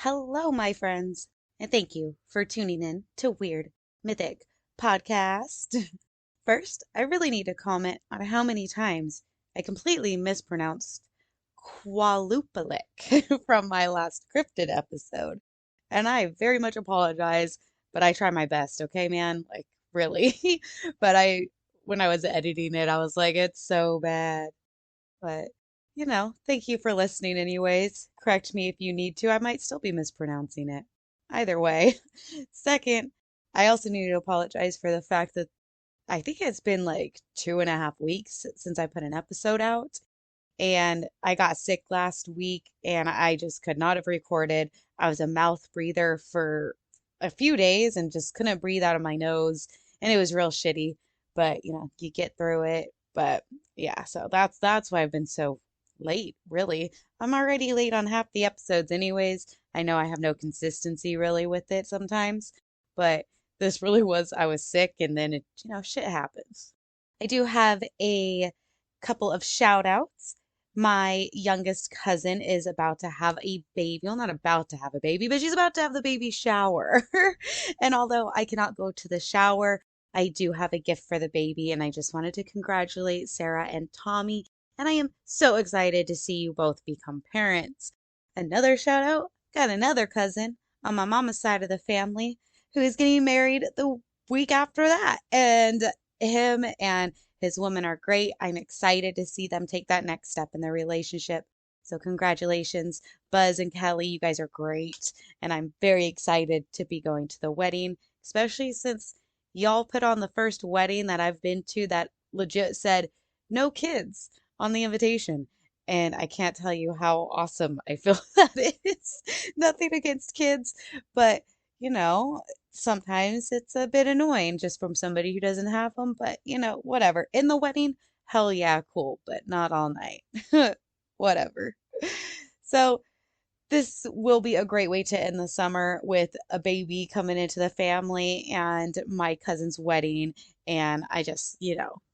Hello, my friends, and thank you for tuning in to Weird Mythic Podcast. First, I really need to comment on how many times I completely mispronounced Qualupalik from my last cryptid episode. And I very much apologize, but I try my best, okay, man? Like, really. But when I was editing it, I was like, it's so bad. But, thank you for listening anyways. Correct me if you need to. I might still be mispronouncing it. Either way. Second, I also need to apologize for the fact that I think it's been like 2.5 weeks since I put an episode out. And I got sick last week and I just could not have recorded. I was a mouth breather for a few days and just couldn't breathe out of my nose. And it was real shitty, but you get through it. But yeah, so that's why I've been so late, really. I'm already late on half the episodes anyways. I know I have no consistency really with it sometimes, but this really was I was sick and then shit happens. I do have a couple of shout outs. My youngest cousin is about to have a baby. Well, not about to have a baby, but she's about to have the baby shower. And although I cannot go to the shower, I do have a gift for the baby, and I just wanted to congratulate Sarah and Tommy. And I am so excited to see you both become parents. Another shout out, got another cousin on my mama's side of the family who is getting married the week after that. And him and his women are great. I'm excited to see them take that next step in their relationship. So, congratulations, Buzz and Kelly. You guys are great. And I'm very excited to be going to the wedding, especially since y'all put on the first wedding that I've been to that legit said no kids on the invitation. And I can't tell you how awesome I feel that is. Nothing against kids, but you know, sometimes it's a bit annoying just from somebody who doesn't have them, but whatever. In the wedding, hell yeah, cool, but not all night. Whatever. So, this will be a great way to end the summer with a baby coming into the family and my cousin's wedding. And I just,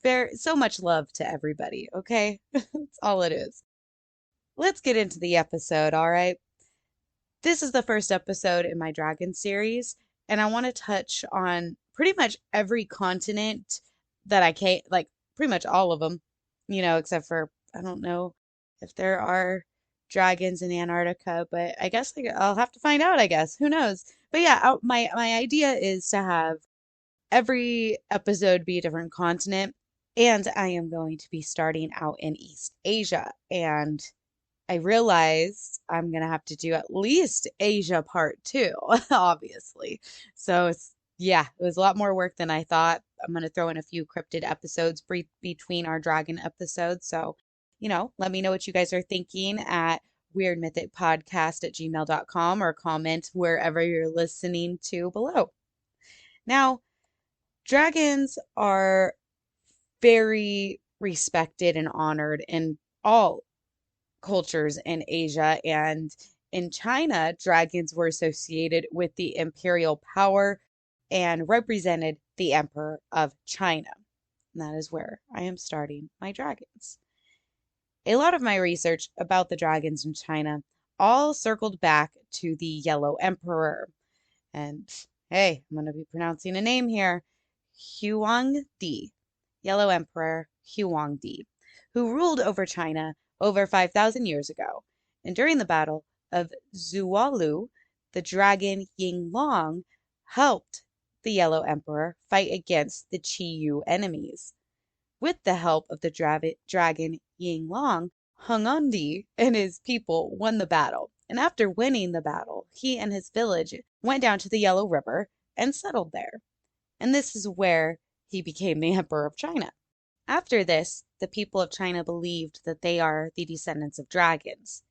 very so much love to everybody, okay? That's all it is. Let's get into the episode, all right? This is the first episode in my dragon series, and I want to touch on pretty much every continent that I can, like pretty much all of them, except for I don't know if there are dragons in Antarctica, but I guess I'll have to find out, I guess. Who knows? But yeah, my idea is to have every episode be a different continent, and I am going to be starting out in East Asia, and I realized I'm gonna have to do at least Asia part two, obviously. So yeah, it was a lot more work than I thought. I'm gonna throw in a few cryptid episodes between our dragon episodes. So, let me know what you guys are thinking at weirdmythicpodcast@gmail.com or comment wherever you're listening to below. Now, dragons are very respected and honored in all cultures in Asia, and in China, dragons were associated with the imperial power and represented the Emperor of China. And that is where I am starting my dragons. A lot of my research about the dragons in China all circled back to the Yellow Emperor. And hey, I'm going to be pronouncing a name here, Huangdi, Yellow Emperor Huangdi, who ruled over China over 5,000 years ago. And during the Battle of Zualu, the dragon Yinglong helped the Yellow Emperor fight against the Qiyu enemies. With the help of the dragon Yinglong, Hongandi and his people won the battle. And after winning the battle, he and his village went down to the Yellow River and settled there. And this is where he became the Emperor of China. After this, the people of China believed that they are the descendants of dragons.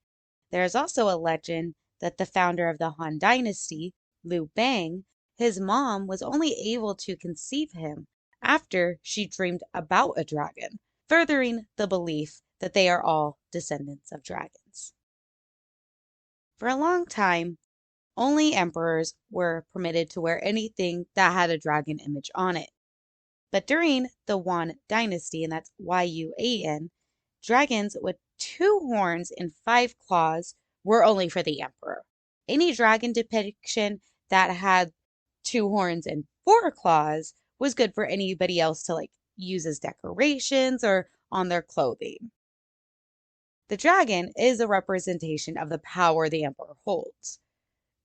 There is also a legend that the founder of the Han Dynasty, Liu Bang, his mom was only able to conceive him after she dreamed about a dragon, furthering the belief that they are all descendants of dragons. For a long time, only emperors were permitted to wear anything that had a dragon image on it. But during the Yuan dynasty, and that's Yuan, dragons with 2 horns and 5 claws were only for the emperor. Any dragon depiction that had 2 horns and 4 claws was good for anybody else to like use as decorations or on their clothing. The dragon is a representation of the power the emperor holds.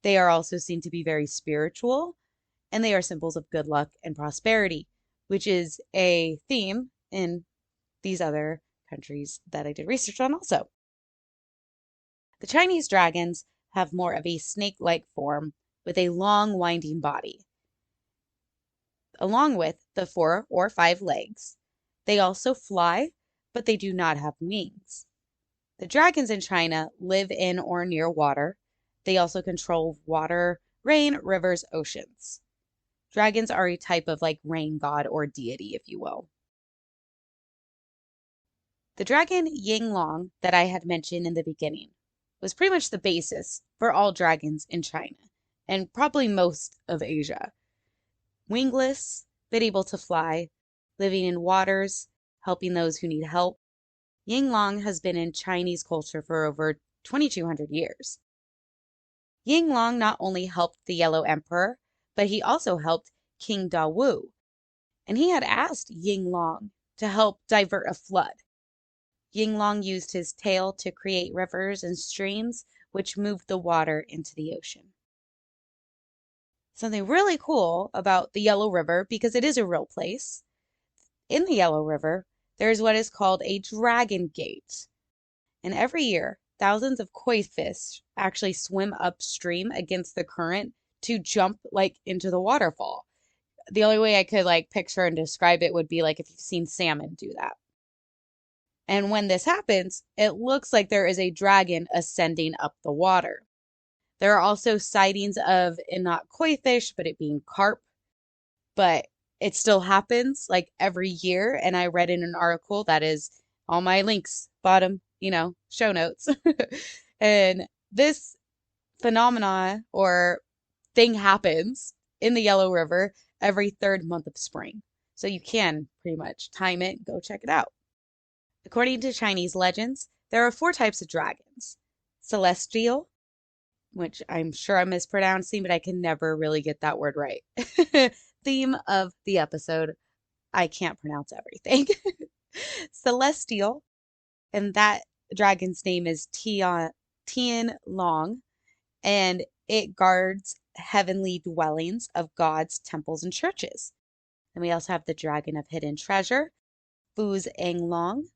They are also seen to be very spiritual, and they are symbols of good luck and prosperity, which is a theme in these other countries that I did research on also. The Chinese dragons have more of a snake-like form with a long winding body, along with the 4 or 5 legs. They also fly, but they do not have wings. The dragons in China live in or near water. They also control water, rain, rivers, oceans. Dragons are a type of like rain god or deity, if you will. The dragon Ying that I had mentioned in the beginning was pretty much the basis for all dragons in China and probably most of Asia. Wingless, but able to fly, living in waters, helping those who need help. Ying has been in Chinese culture for over 2,200 years. Ying not only helped the Yellow Emperor, but he also helped King Dawu, and he had asked Ying to help divert a flood. Ying used his tail to create rivers and streams, which moved the water into the ocean. Something really cool about the Yellow River, because it is a real place. In the Yellow River, there is what is called a dragon gate. And every year, thousands of koi fish actually swim upstream against the current to jump like into the waterfall. The only way I could like picture and describe it would be like if you've seen salmon do that. And when this happens, it looks like there is a dragon ascending up the water. There are also sightings of, and not koi fish, but it being carp. But it still happens like every year. And I read in an article that is all my links, bottom, show notes. And this phenomena or thing happens in the Yellow River every 3rd month of spring. So you can pretty much time it and go check it out. According to Chinese legends, there are 4 types of dragons. Celestial, which I'm sure I'm mispronouncing, but I can never really get that word right. Theme of the episode, I can't pronounce everything. Celestial, and that dragon's name is Tian Long, and it guards heavenly dwellings of gods, temples, and churches. And we also have the dragon of hidden treasure, Fuz Long.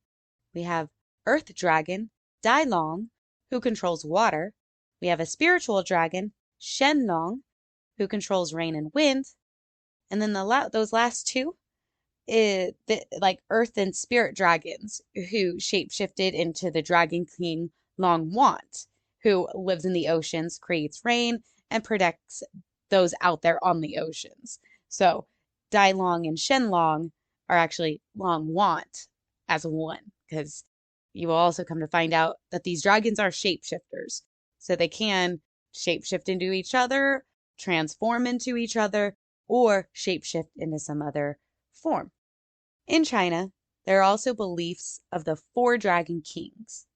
We have Earth Dragon, Dai Long, who controls water. We have a spiritual dragon, Shen Long, who controls rain and wind. And then those last 2, like Earth and Spirit dragons, who shapeshifted into the Dragon King Long Want, who lives in the oceans, creates rain, and protects those out there on the oceans. So Dai Long and Shen Long are actually Long Want as one, because you will also come to find out that these dragons are shapeshifters. So they can shapeshift into each other, transform into each other, or shapeshift into some other form. In China, there are also beliefs of the 4 dragon kings.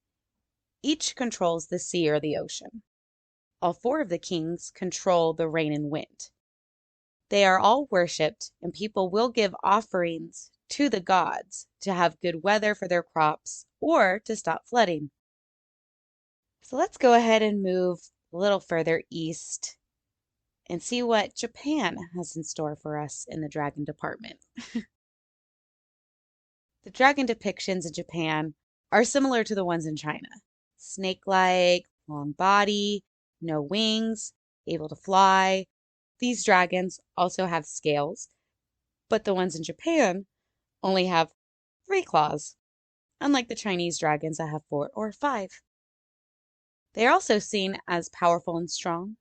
Each controls the sea or the ocean. All 4 of the kings control the rain and wind. They are all worshipped, and people will give offerings to the gods to have good weather for their crops or to stop flooding. So let's go ahead and move a little further east and see what Japan has in store for us in the dragon department. The dragon depictions in Japan are similar to the ones in China. Snake-like, long body, no wings, able to fly. These dragons also have scales, but the ones in Japan only have 3 claws, unlike the Chinese dragons that have 4 or 5. They are also seen as powerful and strong.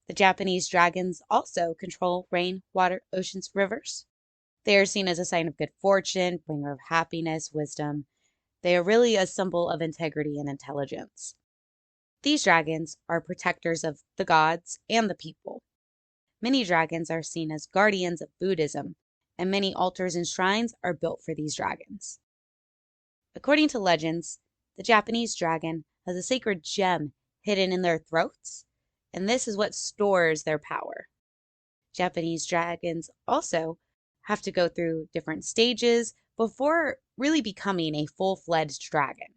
The Japanese dragons also control rain, water, oceans, rivers. They are seen as a sign of good fortune, bringer of happiness, wisdom. They are really a symbol of integrity and intelligence. These dragons are protectors of the gods and the people. Many dragons are seen as guardians of Buddhism, and many altars and shrines are built for these dragons. According to legends, the Japanese dragon has a sacred gem hidden in their throats, and this is what stores their power. Japanese dragons also have to go through different stages before really becoming a full-fledged dragon.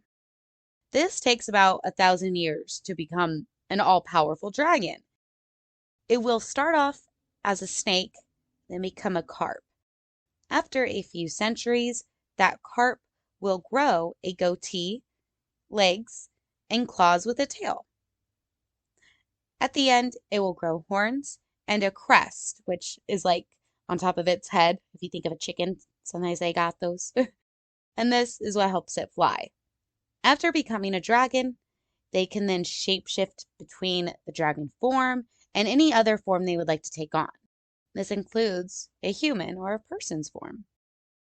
This takes about 1,000 years to become an all-powerful dragon. It will start off as a snake, then become a carp. After a few centuries, that carp will grow a goatee, legs, and claws with a tail. At the end, it will grow horns and a crest, which is like on top of its head. If you think of a chicken, sometimes they got those. And this is what helps it fly. After becoming a dragon, they can then shapeshift between the dragon form and any other form they would like to take on. This includes a human or a person's form.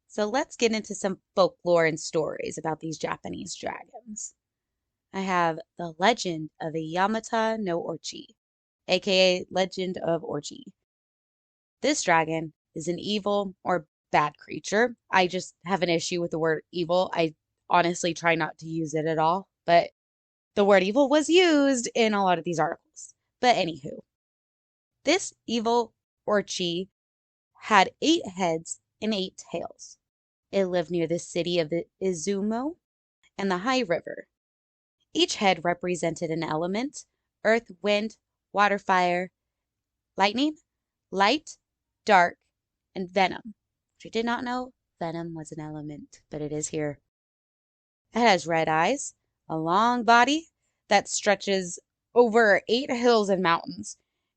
So let's get into some folklore and stories about these Japanese dragons. I have the legend of a Yamata no Orchi, aka Legend of Orchi. This dragon is an evil or bad creature. I just have an issue with the word evil. I honestly try not to use it at all, but the word evil was used in a lot of these articles. But anywho, this evil Orchi had 8 heads and 8 tails. It lived near the city of Izumo and the High River. Each head represented an element: earth, wind, water, fire, lightning, light, dark, and venom. Which I did not know venom was an element, but it is here. It has red eyes, a long body that stretches over 8 hills and mountains.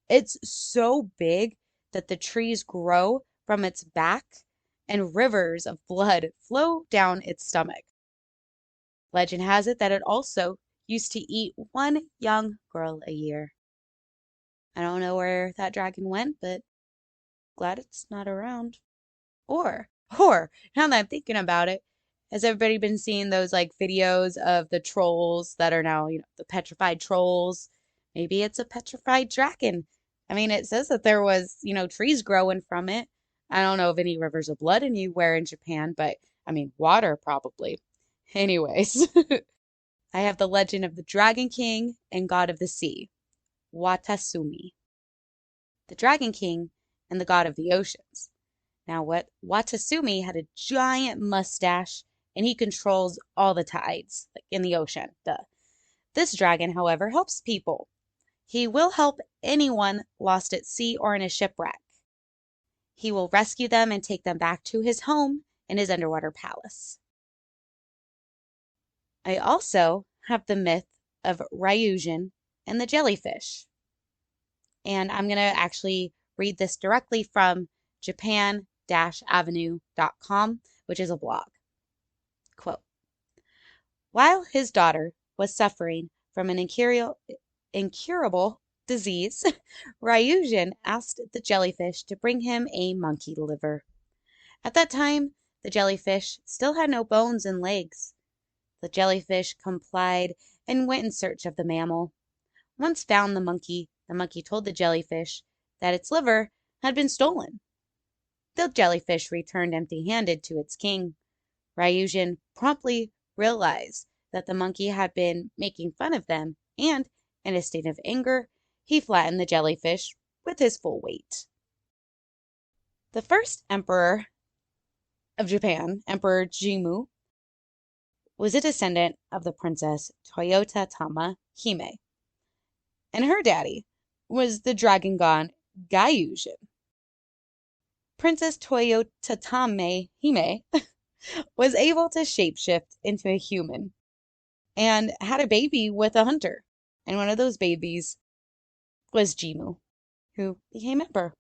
It's so big that the trees grow from its back and rivers of blood flow down its stomach. Legend has it that it also used to eat 1 young girl a year. I don't know where that dragon went, but glad it's not around. Or, now that I'm thinking about it, has everybody been seeing those like videos of the trolls that are now, the petrified trolls? Maybe it's a petrified dragon. I mean, it says that there was, trees growing from it. I don't know of any rivers of blood anywhere in Japan, but I mean, water probably. Anyways, I have the legend of the Dragon King and God of the Sea, Watasumi. The Dragon King and the God of the Oceans. Now, Watasumi had a giant mustache, and he controls all the tides, like in the ocean. Duh. This dragon, however, helps people. He will help anyone lost at sea or in a shipwreck. He will rescue them and take them back to his home in his underwater palace. I also have the myth of Ryujin and the jellyfish. And I'm going to actually read this directly from japan-avenue.com, which is a blog. Quote, while his daughter was suffering from an incurable disease, Ryujin asked the jellyfish to bring him a monkey liver. At that time, the jellyfish still had no bones and legs. The jellyfish complied and went in search of the mammal. Once found the monkey told the jellyfish that its liver had been stolen. The jellyfish returned empty-handed to its king. Ryujin promptly realized that the monkey had been making fun of them, and, in a state of anger, he flattened the jellyfish with his full weight. The first emperor of Japan, Emperor Jimmu, was a descendant of the princess Toyotama Hime, and her daddy was the dragon god Gyujin. Princess Toyotama Hime was able to shapeshift into a human and had a baby with a hunter, and one of those babies was Jimmu, who became emperor.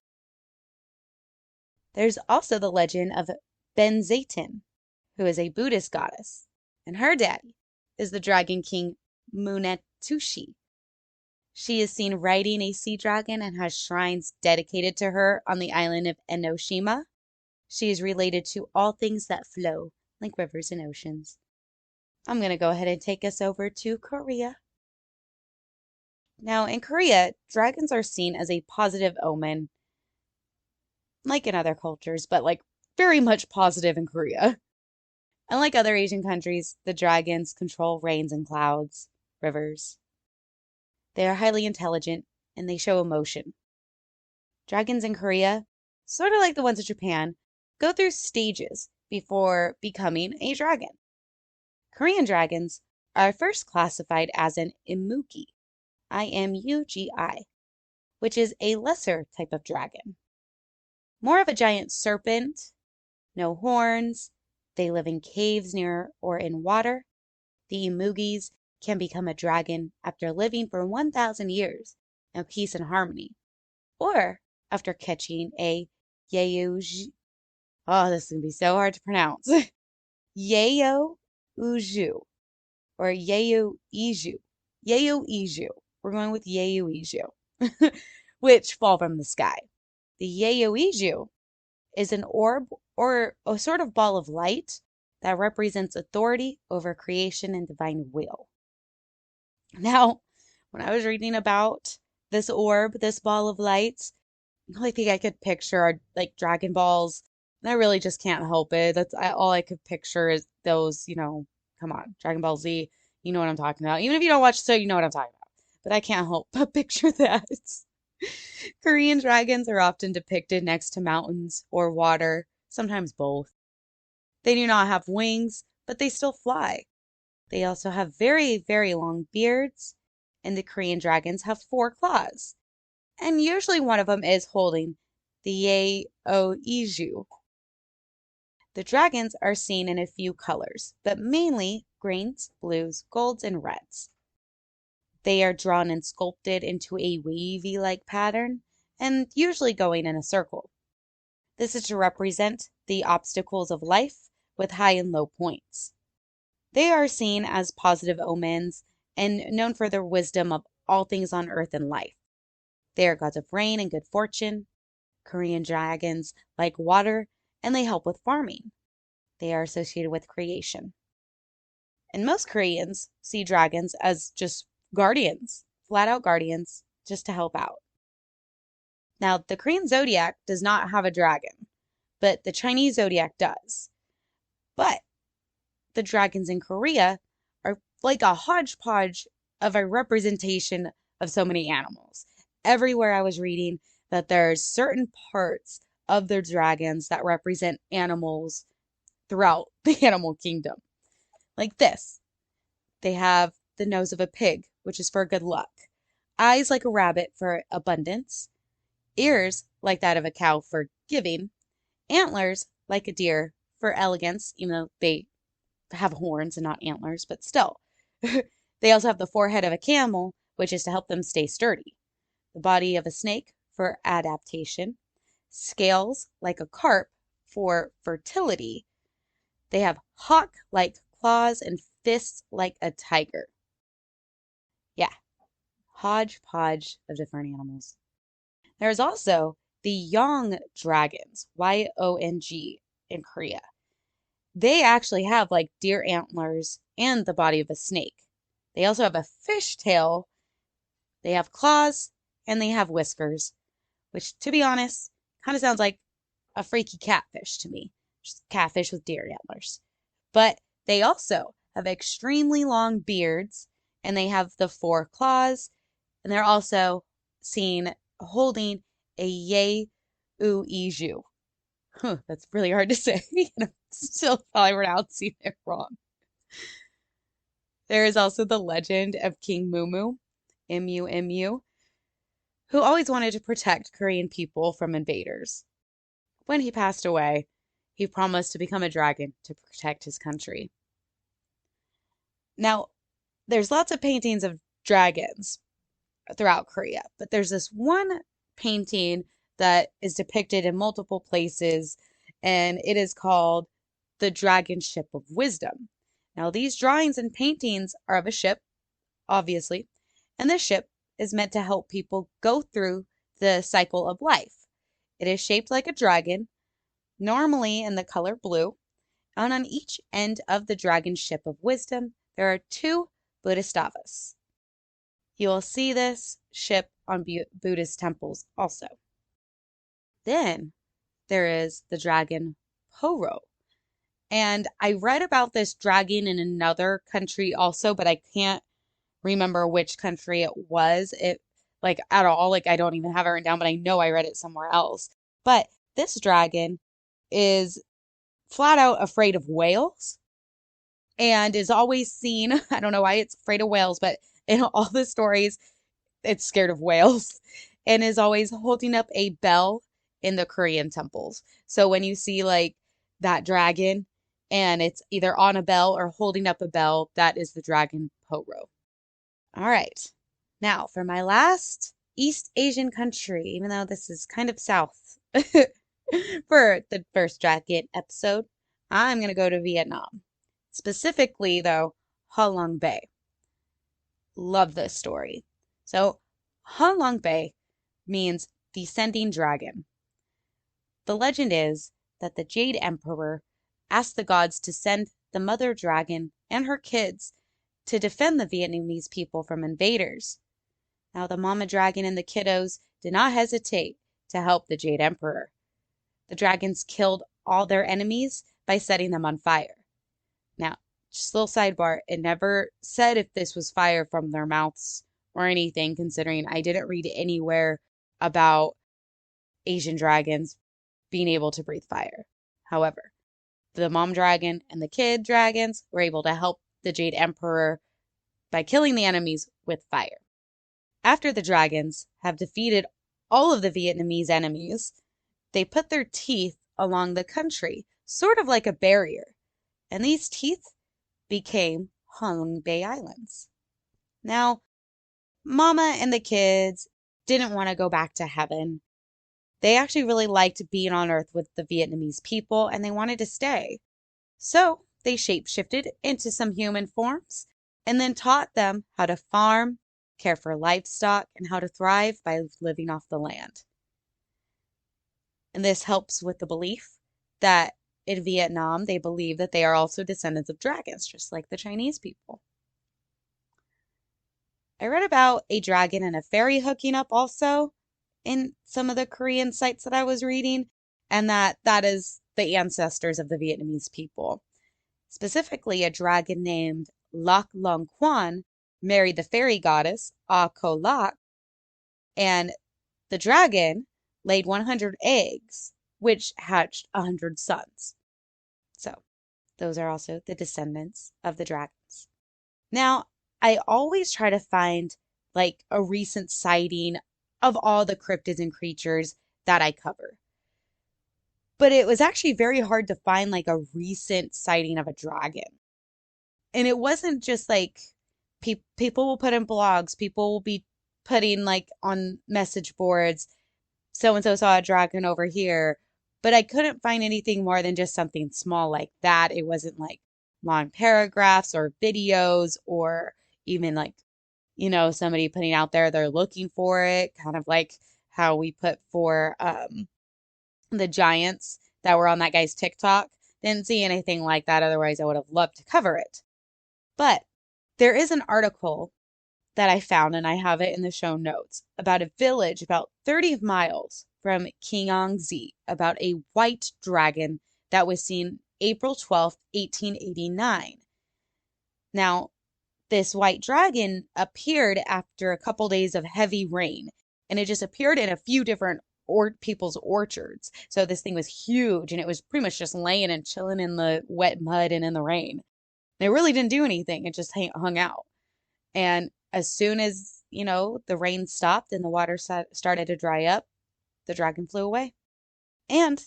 There's also the legend of Benzaiten, who is a Buddhist goddess, and her daddy is the dragon king Munetsushi. She is seen riding a sea dragon and has shrines dedicated to her on the island of Enoshima. She is related to all things that flow, like rivers and oceans. I'm going to go ahead and take us over to Korea. Now, in Korea, dragons are seen as a positive omen, like in other cultures, but like very much positive in Korea. Unlike other Asian countries, the dragons control rains and clouds, rivers. They are highly intelligent, and they show emotion. Dragons in Korea, sort of like the ones in Japan, go through stages before becoming a dragon. Korean dragons are first classified as an imugi, I-M-U-G-I, which is a lesser type of dragon. More of a giant serpent, no horns, they live in caves near or in water. The imugis can become a dragon after living for 1,000 years in peace and harmony, or after catching a Yayouj. Oh, this is going to be so hard to pronounce. Yayo Uju or Yayo Iju. Yayo Iju. We're going with Yayo Iju, which fall from the sky. The Yayo Iju is an orb or a sort of ball of light that represents authority over creation and divine will. Now, when I was reading about this orb, this ball of light, the only thing I could picture are like Dragon Balls, and I really just can't help it. All I could picture is those, come on, Dragon Ball Z, you know what I'm talking about. Even if you don't watch the show, you know what I'm talking about. But I can't help but picture that. Korean dragons are often depicted next to mountains or water, sometimes both. They do not have wings, but they still fly. They also have very, very long beards, and the Korean dragons have 4 claws. And usually one of them is holding the Yaoiju. The dragons are seen in a few colors, but mainly greens, blues, golds, and reds. They are drawn and sculpted into a wavy-like pattern, and usually going in a circle. This is to represent the obstacles of life with high and low points. They are seen as positive omens and known for their wisdom of all things on earth and life. They are gods of rain and good fortune. Korean dragons like water, and they help with farming. They are associated with creation. And most Koreans see dragons as just guardians, flat out guardians, just to help out. Now, the Korean zodiac does not have a dragon, but the Chinese zodiac does. But the dragons in Korea are like a hodgepodge of a representation of so many animals. Everywhere I was reading that there's certain parts of their dragons that represent animals throughout the animal kingdom. Like this. They have the nose of a pig, which is for good luck. Eyes like a rabbit for abundance. Ears like that of a cow for giving. Antlers like a deer for elegance, even though they have horns and not antlers, but still. They also have the forehead of a camel, which is to help them stay sturdy. The body of a snake for adaptation. Scales like a carp for fertility. They have hawk-like claws and fists like a tiger. Yeah, hodgepodge of different animals. There's also the Yong dragons, Y-O-N-G, in Korea. They actually have like deer antlers and the body of a snake. They also have a fish tail. They have claws and they have whiskers, which, to be honest, kind of sounds like a freaky catfish to me. Just catfish with deer antlers. But they also have extremely long beards, and they have the 4 claws, and they're also seen holding a Yaoiju. That's really hard to say, and I'm still probably pronouncing it wrong. There is also the legend of King Mumu, M-U-M-U, who always wanted to protect Korean people from invaders. When he passed away, he promised to become a dragon to protect his country. Now, there's lots of paintings of dragons throughout Korea, but there's this one painting that is depicted in multiple places, and it is called the Dragon Ship of Wisdom. Now, these drawings and paintings are of a ship, obviously, and this ship is meant to help people go through the cycle of life. It is shaped like a dragon, normally in the color blue, and on each end of the Dragon Ship of Wisdom, there are 2 Bodhisattvas. You will see this ship on Buddhist temples also. Then there is the dragon Poro. And I read about this dragon in another country also, but I can't remember which country it was. like at all. Like I don't even have it written down, but I know I read it somewhere else. But this dragon is flat out afraid of whales and is always seen. I don't know why it's afraid of whales, but in all the stories, it's scared of whales and is always holding up a bell in the Korean temples. So when you see like that dragon and it's either on a bell or holding up a bell, that is the dragon Poro. All right. Now for my last East Asian country, even though this is kind of south for the first dragon episode, I'm going to go to Vietnam. Specifically, though, Ha Long Bay. Love this story. So, Ha Long Bay means descending dragon. The legend is that the Jade Emperor asked the gods to send the mother dragon and her kids to defend the Vietnamese people from invaders. Now, the mama dragon and the kiddos did not hesitate to help the Jade Emperor. The dragons killed all their enemies by setting them on fire. Now, just a little sidebar, it never said if this was fire from their mouths or anything, considering I didn't read anywhere about Asian dragons being able to breathe fire. However, the mom dragon and the kid dragons were able to help the Jade Emperor by killing the enemies with fire. After the dragons have defeated all of the Vietnamese enemies, they put their teeth along the country, sort of like a barrier. And these teeth became Ha Long Bay Islands. Now, Mama and the kids didn't want to go back to heaven. They actually really liked being on Earth with the Vietnamese people and they wanted to stay. So they shapeshifted into some human forms and then taught them how to farm, care for livestock, and how to thrive by living off the land. And this helps with the belief that in Vietnam, they believe that they are also descendants of dragons, just like the Chinese people. I read about a dragon and a fairy hooking up also in some of the Korean sites that I was reading, and that is the ancestors of the Vietnamese people. Specifically, a dragon named Lac Long Quan married the fairy goddess Ah Ko Lac, and the dragon laid 100 eggs, which hatched 100 sons. So, those are also the descendants of the dragons. Now, I always try to find like a recent sighting of all the cryptids and creatures that I cover. But it was actually very hard to find like a recent sighting of a dragon. And it wasn't just like people will put in blogs, people will be putting like on message boards, so and so saw a dragon over here. But I couldn't find anything more than just something small like that. It wasn't like long paragraphs or videos or even like, somebody putting out there they're looking for it, kind of like how we put for the giants that were on that guy's TikTok. Didn't see anything like that. Otherwise, I would have loved to cover it. But there is an article that I found, and I have it in the show notes, about a village about 30 miles from Qingangzi, about a white dragon that was seen April 12th, 1889. Now, this white dragon appeared after a couple days of heavy rain, and it just appeared in a few different people's orchards. So this thing was huge, and it was pretty much just laying and chilling in the wet mud and in the rain. And it really didn't do anything. It just hung out. And as soon as, the rain stopped and the water started to dry up, the dragon flew away. And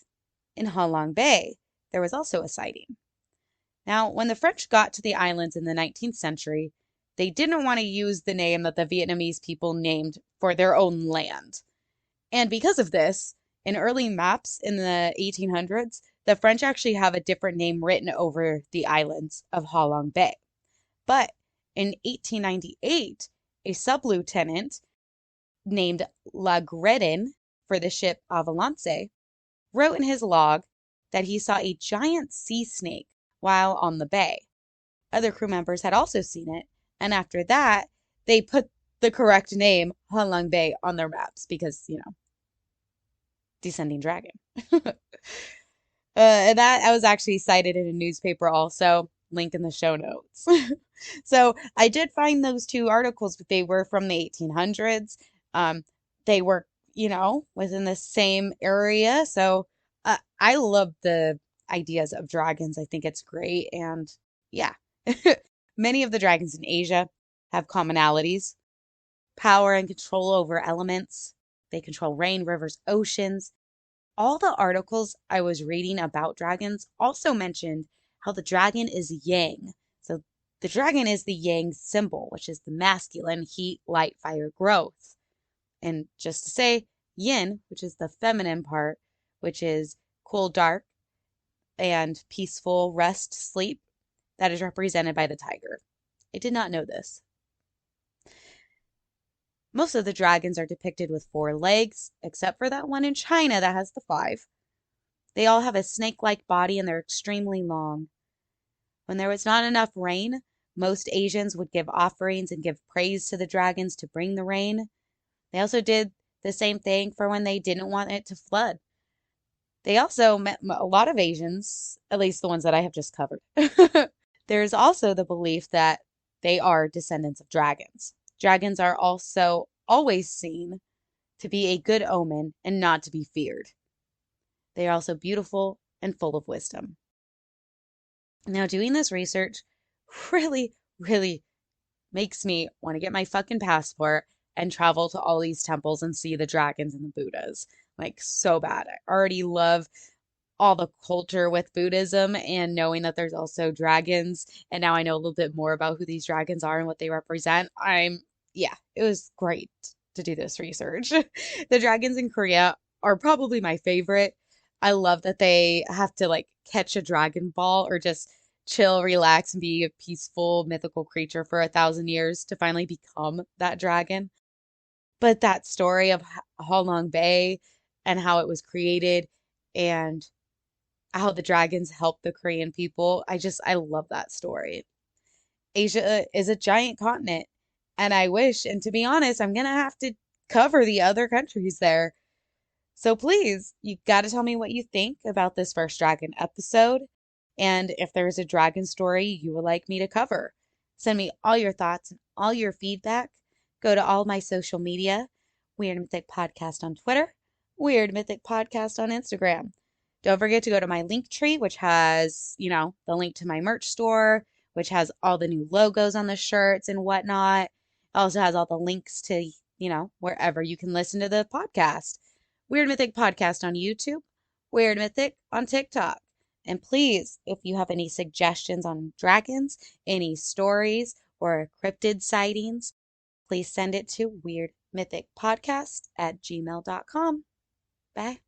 in Ha Long Bay, there was also a sighting. Now, when the French got to the islands in the 19th century, they didn't want to use the name that the Vietnamese people named for their own land. And because of this, in early maps in the 1800s, the French actually have a different name written over the islands of Ha Long Bay. But in 1898, a sub-lieutenant named La Gredin for the ship Avalance wrote in his log that he saw a giant sea snake while on the bay. Other crew members had also seen it, and after that, they put the correct name, Ha Long Bay, on their maps because, descending dragon. And that I was actually cited in a newspaper also, link in the show notes. So I did find those two articles, but they were from the 1800s. They work, within the same area. So I love the ideas of dragons. I think it's great. And yeah, many of the dragons in Asia have commonalities: power and control over elements. They control rain, rivers, oceans. All the articles I was reading about dragons also mentioned how the dragon is yang. So the dragon is the yang symbol, which is the masculine: heat, light, fire, growth. And just to say, yin, which is the feminine part, which is cool, dark, and peaceful, rest, sleep, that is represented by the tiger. I did not know this. Most of the dragons are depicted with 4 legs, except for that one in China that has the 5. They all have a snake-like body and they're extremely long. When there was not enough rain, most Asians would give offerings and give praise to the dragons to bring the rain. They also did the same thing for when they didn't want it to flood. They also met a lot of Asians, at least the ones that I have just covered. There's also the belief that they are descendants of dragons. Dragons are also always seen to be a good omen and not to be feared. They are also beautiful and full of wisdom. Now, doing this research really, really makes me want to get my fucking passport and travel to all these temples and see the dragons and the Buddhas. Like, so bad. I already love all the culture with Buddhism and knowing that there's also dragons. And now I know a little bit more about who these dragons are and what they represent. Yeah, it was great to do this research. The dragons in Korea are probably my favorite. I love that they have to like catch a dragon ball or just chill, relax, and be a peaceful mythical creature for 1,000 years to finally become that dragon. But that story of Halong Bay and how it was created and how the dragons helped the Korean people, I love that story. Asia is a giant continent, and I wish, and to be honest, I'm gonna have to cover the other countries there. So please, you gotta tell me what you think about this first dragon episode, and if there's a dragon story you would like me to cover. Send me all your thoughts and all your feedback. Go to all my social media: Weird Mythic Podcast on Twitter, Weird Mythic Podcast on Instagram. Don't forget to go to my link tree, which has, the link to my merch store, which has all the new logos on the shirts and whatnot. It also has all the links to, wherever you can listen to the podcast. Weird Mythic Podcast on YouTube, Weird Mythic on TikTok. And please, if you have any suggestions on dragons, any stories, or cryptid sightings, please send it to weirdmythicpodcast@gmail.com. Bye.